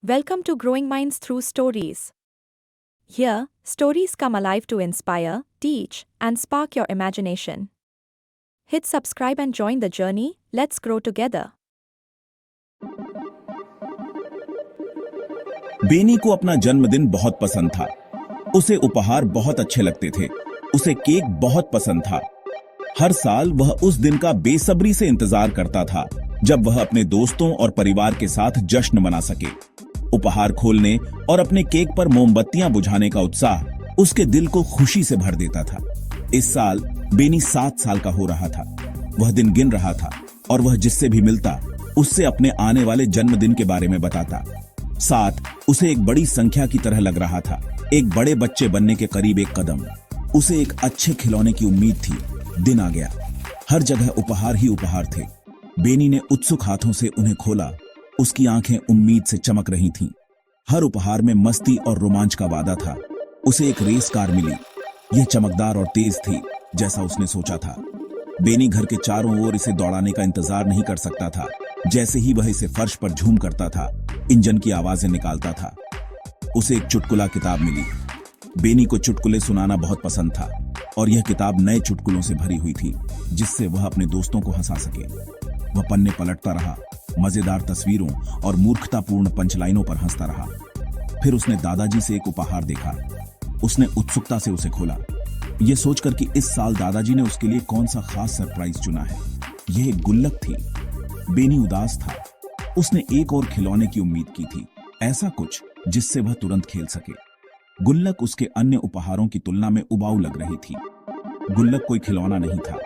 Welcome to Growing Minds Through Stories. Here, stories come alive to inspire, teach, and spark your imagination. Hit subscribe and join the journey. Let's grow together. Beni को अपना जन्मदिन बहुत पसंद था। उसे उपहार बहुत अच्छे लगते थे। उसे केक बहुत पसंद था। हर साल वह उस दिन का बेसब्री से इंतजार करता था जब वह अपने दोस्तों और परिवार के साथ जश्न मना सके। उपहार खोलने और अपने केक पर मोमबत्तियां बुझाने का उत्साह उसके दिल को खुशी से भर देता था। इस साल बेनी 7 साल का हो रहा था। वह दिन गिन रहा था और वह जिससे भी मिलता उससे अपने आने वाले जन्मदिन के बारे में बताता। 7 उसे एक बड़ी संख्या की तरह लग रहा था, एक बड़े बच्चे बनने के करीब एक कदम। उसे एक अच्छे खिलौने की उम्मीद थी। दिन आ गया। हर जगह उपहार ही उपहार थे। बेनी ने उत्सुक हाथों से उन्हें खोला। उसकी आंखें उम्मीद से चमक रही थीं। हर उपहार में मस्ती और रोमांच का वादा था। उसे एक रेस कार मिली। यह चमकदार और तेज थी, जैसा उसने सोचा था। बेनी घर के चारों ओर इसे दौड़ाने का इंतजार नहीं कर सकता था। जैसे ही वह इसे फर्श पर झूम करता था, इंजन की आवाजें निकालता था। उसे एक चुटकुला किताब मिली। बेनी को चुटकुले सुनाना बहुत पसंद था और यह किताब नए चुटकुलों से भरी हुई थी, जिससे वह अपने दोस्तों को हंसा सके। वह पन्ने पलटता रहा, मजेदार तस्वीरों और मूर्खतापूर्ण पंचलाइनों पर हंसता रहा। फिर उसने दादाजी से एक उपहार देखा। उसने उत्सुकता से उसे खोला, यह सोचकर कि इस साल दादाजी ने उसके लिए कौन सा खास सरप्राइज चुना है। यह एक गुल्लक थी। बेनी उदास था। उसने एक और खिलौने की उम्मीद की थी, ऐसा कुछ जिससे वह तुरंत खेल सके। गुल्लक उसके अन्य उपहारों की तुलना में उबाऊ लग रही थी। गुल्लक कोई खिलौना नहीं था।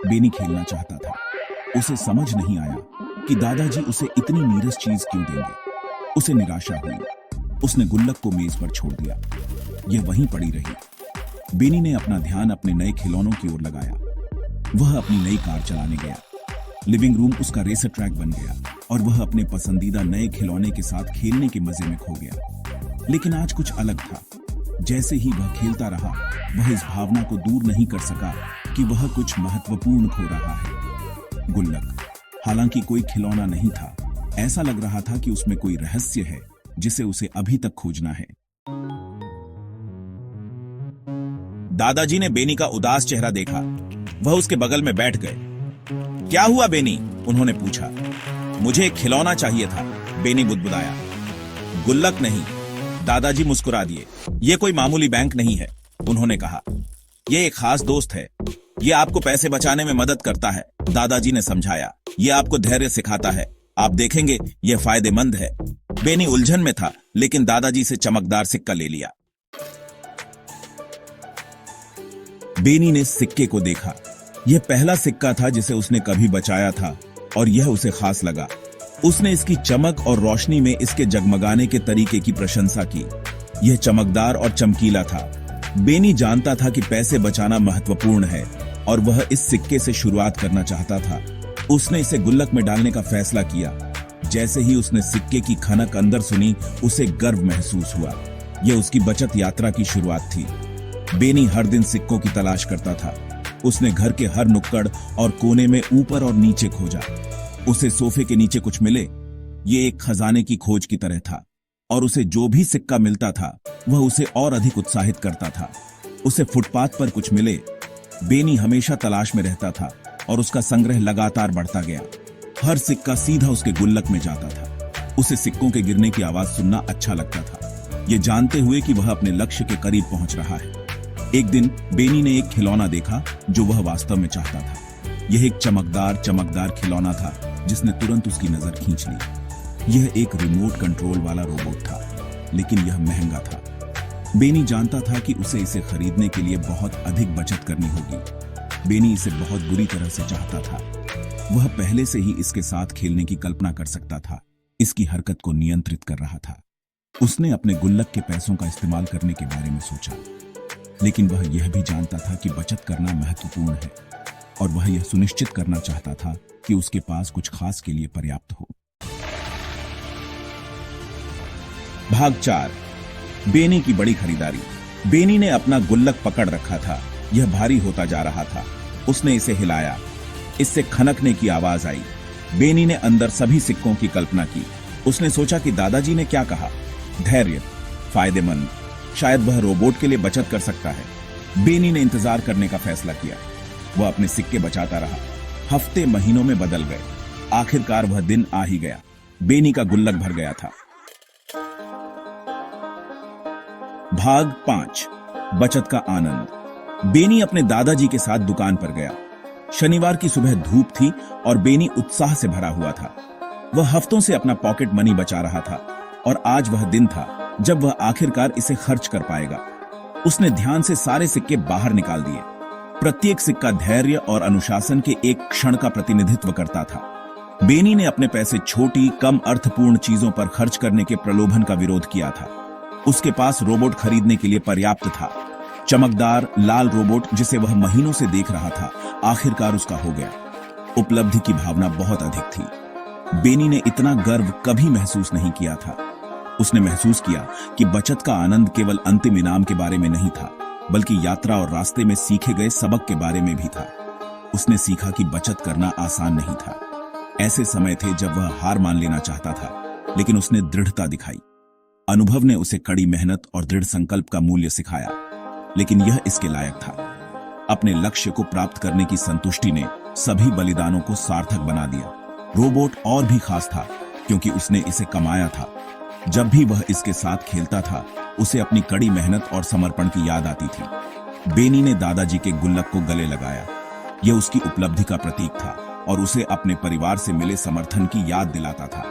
बेनी खेलना चाहता था। उसे समझ नहीं आया कि दादाजी उसे इतनी नीरस चीज क्यों देंगे। उसे निराशा हुई। उसने गुल्लक को मेज पर छोड़ दिया। यह वहीं पड़ी रही। बेनी ने अपना ध्यान अपने नए खिलौनों की ओर लगाया। वह अपनी नई कार चलाने गया। लिविंग रूम उसका रेसर ट्रैक बन गया और वह अपने पसंदीदा नए खिलौने के साथ खेलने के मजे में खो गया। लेकिन आज कुछ अलग था। जैसे ही वह खेलता रहा, वह इस भावना को दूर नहीं कर सका कि वह कुछ महत्वपूर्ण खो रहा है। गुल्लक, हालांकि कोई खिलौना नहीं था, ऐसा लग रहा था कि उसमें कोई रहस्य है जिसे उसे अभी तक खोजना है। दादाजी ने बेनी का उदास चेहरा देखा। वह उसके बगल में बैठ गए। क्या हुआ बेनी? उन्होंने पूछा। मुझे एक खिलौना चाहिए था, बेनी बुदबुदाया। गुल्लक नहीं, दादाजी मुस्कुरा दिए। यह कोई मामूली बैंक नहीं है, उन्होंने कहा। यह एक खास दोस्त है। यह आपको पैसे बचाने में मदद करता है, दादाजी ने समझाया। यह आपको धैर्य सिखाता है। आप देखेंगे यह फायदेमंद है। बेनी उलझन में था, लेकिन दादाजी से चमकदार सिक्का ले लिया। बेनी ने सिक्के को देखा। यह पहला सिक्का था जिसे उसने कभी बचाया था और यह उसे खास लगा। उसने इसकी चमक और रोशनी में इसके जगमगाने के तरीके की प्रशंसा की। यह चमकदार और चमकीला था। बेनी जानता था कि पैसे बचाना महत्वपूर्ण है और वह इस सिक्के से शुरुआत करना चाहता था। उसने इसे गुल्लक में डालने का फैसला किया। जैसे ही उसने सिक्के की खनक अंदर सुनी, उसे गर्व महसूस हुआ। यह उसकी बचत यात्रा की शुरुआत थी। बेनी हर दिन सिक्कों की तलाश करता था। उसने घर के हर नुक्कड़ और कोने में ऊपर और नीचे खोजा। उसे सोफे के नीचे कुछ मिले। ये एक खजाने की खोज की तरह था और उसे जो भी सिक्का मिलता था वह उसे और अधिक उत्साहित करता था। उसे फुटपाथ पर कुछ मिले। बेनी हमेशा तलाश में रहता था और उसका संग्रह लगातार बढ़ता गया। हर सिक्का सीधा उसके गुल्लक में जाता था। उसे सिक्कों के गिरने की आवाज सुनना अच्छा लगता था, ये जानते हुए कि वह अपने लक्ष्य के करीब पहुंच रहा है। एक दिन बेनी ने एक खिलौना देखा जो वह वास्तव में चाहता था। यह एक चमकदार खिलौना था जिसने तुरंत उसकी नजर खींच ली। यह एक रिमोट कंट्रोल वाला रोबोट था, लेकिन यह महंगा था। बेनी जानता था कि उसे इसे खरीदने के लिए बहुत अधिक बचत करनी होगी। बेनी इसे बहुत बुरी तरह से चाहता था। वह पहले से ही इसके साथ खेलने की कल्पना कर सकता था। इसकी हरकत को नियंत्रित कर रहा था। उसने अपने गुल्लक के पैसों का इस्तेमाल करने के बारे में सोचा, लेकिन वह यह भी जानता था कि बचत करना महत्वपूर्ण है और वह यह सुनिश्चित करना चाहता था कि उसके पास कुछ खास के लिए पर्याप्त हो। भाग 4, बेनी की बड़ी खरीदारी। बेनी ने अपना गुल्लक पकड़ रखा था। यह भारी होता जा रहा था। उसने इसे हिलाया। इससे खनकने की आवाज आई। बेनी ने अंदर सभी सिक्कों की कल्पना की। उसने सोचा कि दादाजी ने क्या कहा, धैर्य, फायदेमंद, शायद वह रोबोट के लिए बचत कर सकता है। बेनी ने इंतजार करने का फैसला किया। वह अपने सिक्के बचाता रहा। हफ्ते महीनों में बदल गए। आखिरकार वह दिन आ ही गया। बेनी का गुल्लक भर गया था। भाग 5, बचत का आनंद। बेनी अपने दादाजी के साथ दुकान पर गया। शनिवार की सुबह धूप थी और बेनी उत्साह से भरा हुआ था। वह हफ्तों से अपना पॉकेट मनी बचा रहा था और आज वह दिन था जब वह आखिरकार इसे खर्च कर पाएगा। उसने ध्यान से सारे सिक्के बाहर निकाल दिए। प्रत्येक सिक्का धैर्य और अनुशासन के एक क्षण का प्रतिनिधित्व करता था। बेनी ने अपने पैसे छोटी, कम अर्थपूर्ण चीजों पर खर्च करने के प्रलोभन का विरोध किया था। उसके पास रोबोट खरीदने के लिए पर्याप्त था। चमकदार लाल रोबोट जिसे वह महीनों से देख रहा था, आखिरकार उसका हो गया। उपलब्धि की भावना बहुत अधिक थी। बेनी ने इतना गर्व कभी महसूस नहीं किया था। उसने महसूस किया कि बचत का आनंद केवल अंतिम इनाम के बारे में नहीं था, बल्कि यात्रा और रास्ते में सीखे गए सबक के बारे में भी था। उसने सीखा कि बचत करना आसान नहीं था। ऐसे समय थे जब वह हार मान लेना चाहता था, लेकिन उसने दृढ़ता दिखाई। अनुभव ने उसे कड़ी मेहनत और दृढ़ संकल्प का मूल्य सिखाया, लेकिन यह इसके लायक था। अपने लक्ष्य को प्राप्त करने की संतुष्टि ने सभी बलिदानों को सार्थक बना दिया। रोबोट और भी खास था क्योंकि उसने इसे कमाया था। जब भी वह इसके साथ खेलता था, उसे अपनी कड़ी मेहनत और समर्पण की याद आती थी। बेनी ने दादाजी के गुल्लक को गले लगाया। यह उसकी उपलब्धि का प्रतीक था और उसे अपने परिवार से मिले समर्थन की याद दिलाता था।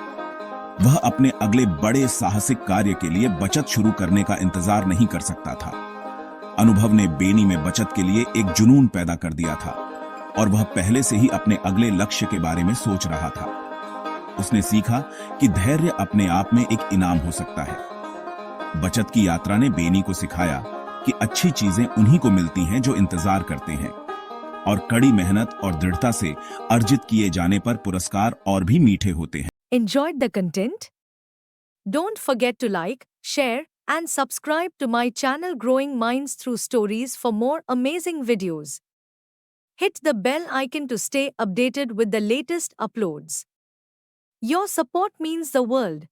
वह अपने अगले बड़े साहसिक कार्य के लिए बचत शुरू करने का इंतजार नहीं कर सकता था। अनुभव ने बेनी में बचत के लिए एक जुनून पैदा कर दिया था और वह पहले से ही अपने अगले लक्ष्य के बारे में सोच रहा था। उसने सीखा कि धैर्य अपने आप में एक इनाम हो सकता है। बचत की यात्रा ने बेनी को सिखाया कि अच्छी चीजें उन्हीं को मिलती हैं जो इंतजार करते हैं, और कड़ी मेहनत और दृढ़ता से अर्जित किए जाने पर पुरस्कार और भी मीठे होते हैं। Enjoyed the content? Don't forget to like, share, and subscribe to my channel Growing Minds Through Stories for more amazing videos. Hit the bell icon to stay updated with the latest uploads. Your support means the world.